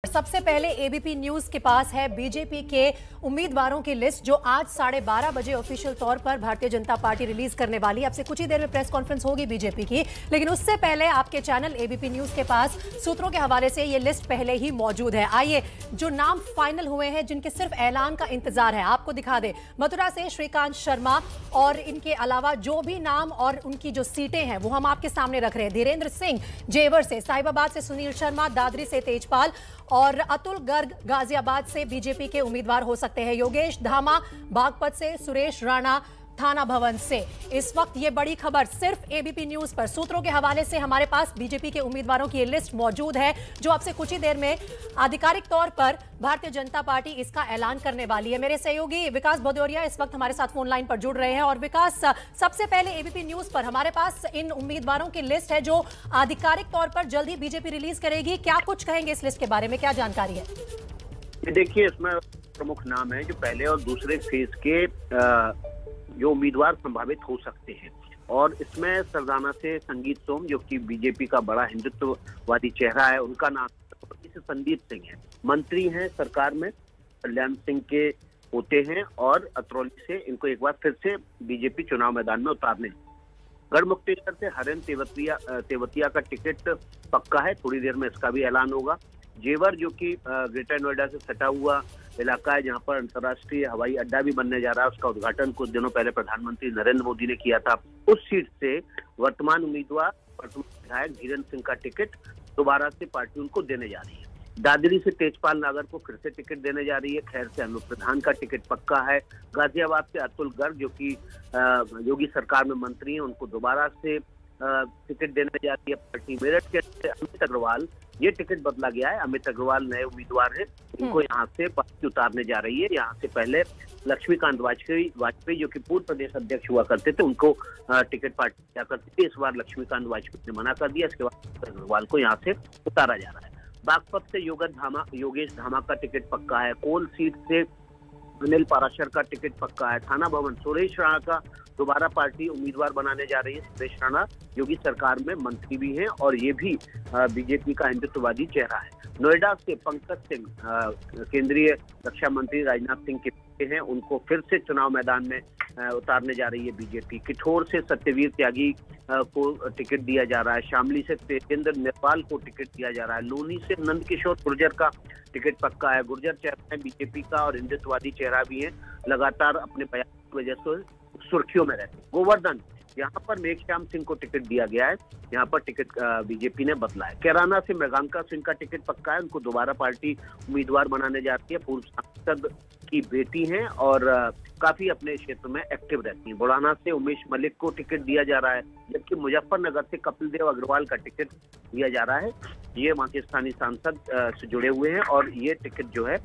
सबसे पहले ABP news के पास है बीजेपी के उम्मीदवारों की लिस्ट जो आज 12:30 बजे ऑफिशियल तौर पर भारतीय जनता पार्टी रिलीज करने वाली है। अब से कुछ ही देर में प्रेस कॉन्फ्रेंस होगी बीजेपी की, लेकिन उससे पहले आपके चैनल एबीपी न्यूज के पास सूत्रों के हवाले से ये लिस्ट पहले ही मौजूद है। आइए जो नाम फाइनल हुए हैं, जिनके सिर्फ ऐलान का इंतजार है, आपको दिखा दे। मथुरा से श्रीकांत शर्मा और इनके अलावा जो भी नाम और उनकी जो सीटें हैं वो हम आपके सामने रख रहे हैं। धीरेन्द्र सिंह जेवर से, साहिबाबाद से सुनील शर्मा, दादरी से तेजपाल और अतुल गर्ग गाजियाबाद से बीजेपी के उम्मीदवार हो सकते हैं। योगेश धामा बागपत से, सुरेश राणा थाना भवन से। इस वक्त ये बड़ी खबर सिर्फ एबीपी न्यूज पर सूत्रों के हवाले से हमारे पास बीजेपी के उम्मीदवारों की लिस्ट मौजूद है, जो अब से कुछ ही देर में आधिकारिक तौर पर भारतीय जनता पार्टी इसका ऐलान करने वाली है। मेरे सहयोगी विकास भदौरिया इस वक्त हमारे साथ फोन लाइन पर जुड़ रहे हैं। और विकास, सबसे पहले एबीपी न्यूज पर हमारे पास इन उम्मीदवारों की लिस्ट है जो आधिकारिक तौर पर जल्द ही बीजेपी रिलीज करेगी। क्या कुछ कहेंगे इस लिस्ट के बारे में, क्या जानकारी है? देखिए, इसमें प्रमुख नाम है जो पहले और दूसरे फेज के जो उम्मीदवार संभावित हो सकते हैं। और इसमें सरदाना से संगीत सोम, जो कि बीजेपी का बड़ा हिंदुत्ववादी चेहरा है, उनका नाम संदीप सिंह है। मंत्री हैं सरकार में, कल्याण सिंह के पोते हैं और अतरौली से इनको एक बार फिर से बीजेपी चुनाव मैदान में उतारने। गढ़मुक्तेश्वर से हरेन तेवतिया का टिकट पक्का है, थोड़ी देर में इसका भी ऐलान होगा। जेवर, जो कि ग्रेटर नोएडा से सटा हुआ इलाका है, जहां पर अंतर्राष्ट्रीय हवाई अड्डा भी बनने जा रहा है, उसका उद्घाटन कुछ दिनों पहले प्रधानमंत्री नरेंद्र मोदी ने किया था। उस सीट से वर्तमान उम्मीदवार विधायक धीरेन्द्र सिंह का टिकट दोबारा से पार्टी उनको देने जा रही है। दादरी से तेजपाल नागर को फिर से टिकट देने जा रही है। खैर से अनूप प्रधान का टिकट पक्का है। गाजियाबाद से अतुल गर्ग, जो कि योगी सरकार में मंत्री हैं, उनको दोबारा से टिकट देने जा रही है पार्टी। मेरठ के अमित अग्रवाल, ये टिकट बदला गया है, अमित अग्रवाल नए उम्मीदवार हैं, इनको यहाँ से पार्टी उतारने जा रही है। यहाँ से पहले लक्ष्मीकांत वाजपेयी जो कि पूर्व प्रदेश अध्यक्ष हुआ करते थे, उनको टिकट पार्टी दिया करती थी। इस बार लक्ष्मीकांत वाजपेयी ने मना कर दिया। इसके बाद अग्रवाल को यहाँ से उतारा जा रहा है। बागपत से योगेश धामा का टिकट पक्का है। कोल सीट से अनिल पाराशर का टिकट पक्का है। थाना भवन सुरेश राणा का दोबारा पार्टी उम्मीदवार बनाने जा रही है। सुरेश राणा योगी सरकार में मंत्री भी हैं और ये भी बीजेपी का हिंदुत्ववादी चेहरा है। नोएडा से पंकज सिंह, केंद्रीय रक्षा मंत्री राजनाथ सिंह के बेटे हैं, उनको फिर से चुनाव मैदान में उतारने जा रही है बीजेपी। किठौर से सत्यवीर त्यागी को टिकट दिया जा रहा है। शामली से तेजेंद्र नेपाल को टिकट दिया जा रहा है। लोनी से नंदकिशोर गुर्जर का टिकट पक्का है। गुर्जर चेहरा है बीजेपी का और हिंदुत्ववादी चेहरा भी है, लगातार अपने बयान की वजह से सुर्खियों में रहते। गोवर्धन, यहाँ पर मेघश्याम सिंह को टिकट दिया गया है, यहाँ पर टिकट बीजेपी ने बदला है। कैराना से मृगांका सिंह का टिकट पक्का है, उनको दोबारा पार्टी उम्मीदवार बनाने जा रही है। पूर्व सांसद की बेटी हैं और काफी अपने क्षेत्र में एक्टिव रहती हैं। बुढ़ाना से उमेश मलिक को टिकट दिया जा रहा है, जबकि मुजफ्फरनगर से कपिल देव अग्रवाल का टिकट दिया जा रहा है। ये वहाँ के स्थानीय सांसद से जुड़े हुए हैं और ये टिकट जो है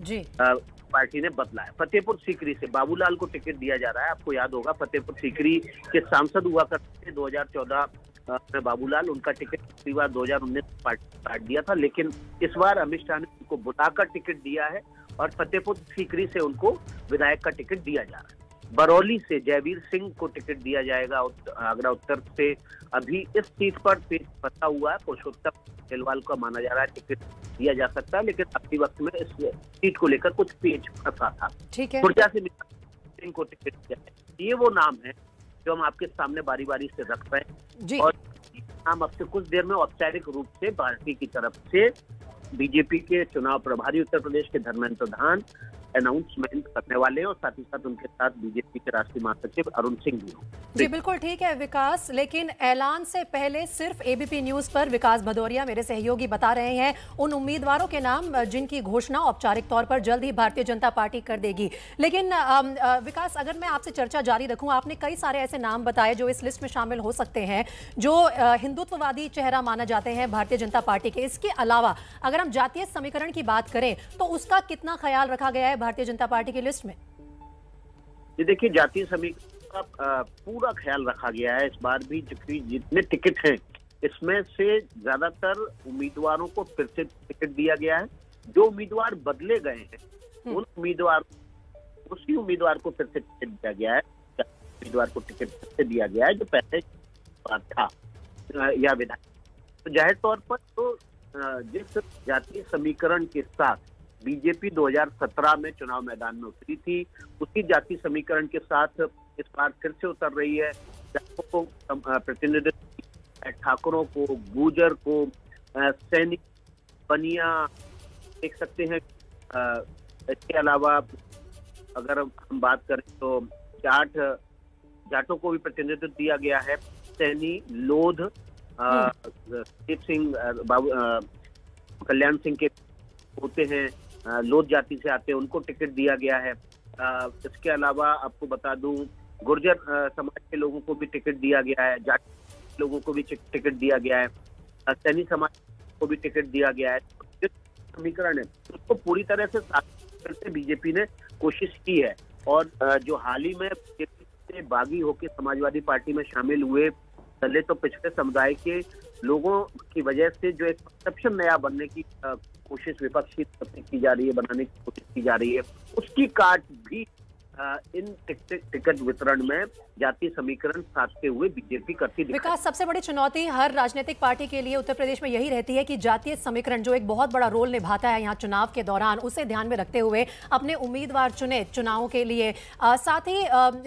पार्टी ने बदला है। फतेहपुर सीकरी से बाबूलाल को टिकट दिया जा रहा है। आपको याद होगा, फतेहपुर सीकरी के सांसद हुआ करते थे 2014 में बाबूलाल, उनका टिकट पिछली बार 2019 पार्टी काट दिया था, लेकिन इस बार अमित शाह ने उनको बुलाकर टिकट दिया है और फतेहपुर सीकरी से उनको विधायक का टिकट दिया जा रहा है। बरौली से जयवीर सिंह को टिकट दिया जाएगा। आगरा उत्तर से अभी इस सीट पर पेच फंसा हुआ है, पुरुषोत्तम खेलवाल का माना जा रहा है टिकट दिया जा सकता है, लेकिन अगली वक्त में इस सीट को लेकर कुछ पेच फंसा था। खुर्जा से सिंह को टिकट दिया है। ये वो नाम है जो हम आपके सामने बारी बारी से रख रहे हैं और हम अब से कुछ देर में औपचारिक रूप से पार्टी की तरफ से बीजेपी के चुनाव प्रभारी उत्तर प्रदेश के धर्मेंद्र प्रधान अनाउंसमेंट करने वाले हैं और साथ ही साथ उनके साथ बीजेपी के राष्ट्रीय महासचिव अरुण सिंह भी हों। जी बिल्कुल ठीक है विकास, लेकिन ऐलान से पहले सिर्फ एबीपी न्यूज पर विकास भदौरिया मेरे सहयोगी बता रहे हैं उन उम्मीदवारों के नाम जिनकी घोषणा औपचारिक तौर पर जल्द ही भारतीय जनता पार्टी कर देगी। लेकिन विकास, अगर मैं आपसे चर्चा जारी रखूं, आपने कई सारे ऐसे नाम बताए जो इस लिस्ट में शामिल हो सकते हैं, जो हिंदुत्ववादी चेहरा माना जाते हैं भारतीय जनता पार्टी के। इसके अलावा अगर हम जातीय समीकरण की बात करें तो उसका कितना ख्याल रखा गया है भारतीय जनता पार्टी की लिस्ट में? ये देखिए, जातीय समीकरण का पूरा ख्याल रखा गया है इस बार भी। जितने टिकट हैं इसमें से ज्यादातर उम्मीदवारों को फिर से टिकट दिया गया है। जो उम्मीदवार बदले गए हैं उसी उम्मीदवार को फिर से टिकट दिया गया है। उम्मीदवार को टिकट फिर से दिया गया है जो पहले था या विधायक। तो जाहिर तौर पर तो जिस जातीय समीकरण के साथ बीजेपी 2017 में चुनाव मैदान में उतरी थी, उसी जातीय समीकरण के साथ इस बार फिर से उतर रही है। जाटों को प्रतिनिधित्व, ठाकुरों को, गुर्जर को, सैनिक, बनिया देख सकते हैं। इसके अलावा अगर हम बात करें तो जाटों को भी प्रतिनिधित्व दिया गया है। सैनी, लोध, दीप सिंह, कल्याण सिंह के होते हैं, लोध जाति से आते हैं, उनको टिकट दिया गया है। इसके अलावा आपको बता दूं, गुर्जर समाज के लोगों को भी टिकट दिया गया है, जाट लोगों को भी टिकट दिया गया है, सैनी समाज को भी टिकट दिया गया है। जिस समीकरण है उसको पूरी तरह से साथ बीजेपी ने कोशिश की है। और जो हाल ही में बीजेपी से बागी होकर समाजवादी पार्टी में शामिल हुए दलित तो पिछड़े समुदाय के लोगों की वजह से जो एक परसेप्शन नया बनने की कोशिश विपक्षी की जा रही है, बनाने की कोशिश की जा रही है, उसकी काट भी इन टिकट वितरण में जातीय समीकरण साधते हुए बीजेपी करती दिखाई। विकास, सबसे बड़ी चुनौती हर राजनीतिक पार्टी के लिए उत्तर प्रदेश में यही रहती है कि जातीय समीकरण जो एक बहुत बड़ा रोल निभाता है यहाँ चुनाव के दौरान, उसे ध्यान में रखते हुए अपने उम्मीदवार चुने चुनावों के लिए। साथ ही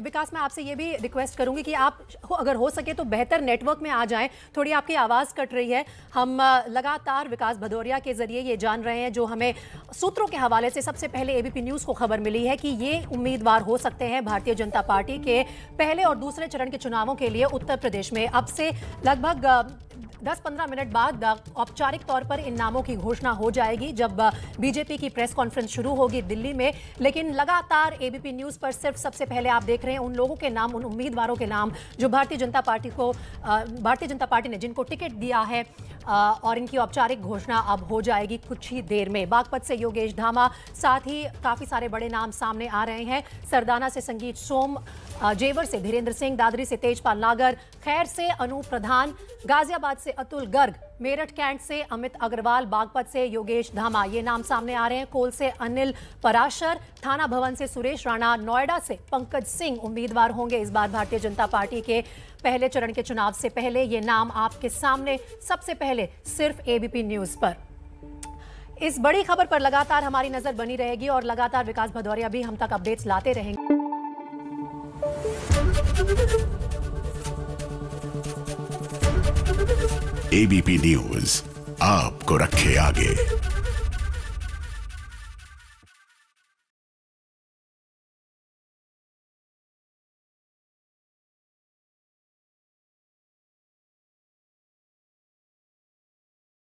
विकास, मैं आपसे ये भी रिक्वेस्ट करूंगी कि आप अगर हो सके तो बेहतर नेटवर्क में आ जाएं। थोड़ी आपकी आवाज़ कट रही है। हम लगातार विकास भदौरिया के जरिए ये जान रहे हैं, जो हमें सूत्रों के हवाले से सबसे पहले एबीपी न्यूज़ को खबर मिली है कि ये उम्मीदवार हो सकते हैं भारतीय जनता पार्टी के पहले और दूसरे चरण के चुनावों के लिए उत्तर प्रदेश में। अब से लगभग 10-15 मिनट बाद औपचारिक तौर पर इन नामों की घोषणा हो जाएगी जब बीजेपी की प्रेस कॉन्फ्रेंस शुरू होगी दिल्ली में। लेकिन लगातार एबीपी न्यूज़ पर सिर्फ सबसे पहले आप देख रहे हैं उन लोगों के नाम, उन उम्मीदवारों के नाम जो भारतीय जनता पार्टी ने जिनको टिकट दिया है, और इनकी औपचारिक घोषणा अब हो जाएगी कुछ ही देर में। बागपत से योगेश धामा, साथ ही काफ़ी सारे बड़े नाम सामने आ रहे हैं। सरदाना से संगीत सोम, जेवर से धीरेन्द्र सिंह, दादरी से तेजपाल नागर, खैर से अनूप प्रधान, गाजियाबाद से अतुल गर्ग, मेरठ कैंट से अमित अग्रवाल, बागपत से योगेश धामा, ये नाम सामने आ रहे हैं। कोल से अनिल पराशर, थाना भवन से सुरेश राणा, नोएडा से पंकज सिंह उम्मीदवार होंगे इस बार भारतीय जनता पार्टी के पहले चरण के चुनाव से पहले। ये नाम आपके सामने सबसे पहले सिर्फ एबीपी न्यूज़ पर। इस बड़ी खबर पर लगातार हमारी नजर बनी रहेगी और लगातार विकास भदौरिया भी हम तक अपडेट्स लाते रहेंगे। एबीपी न्यूज़ आपको रखे आगे।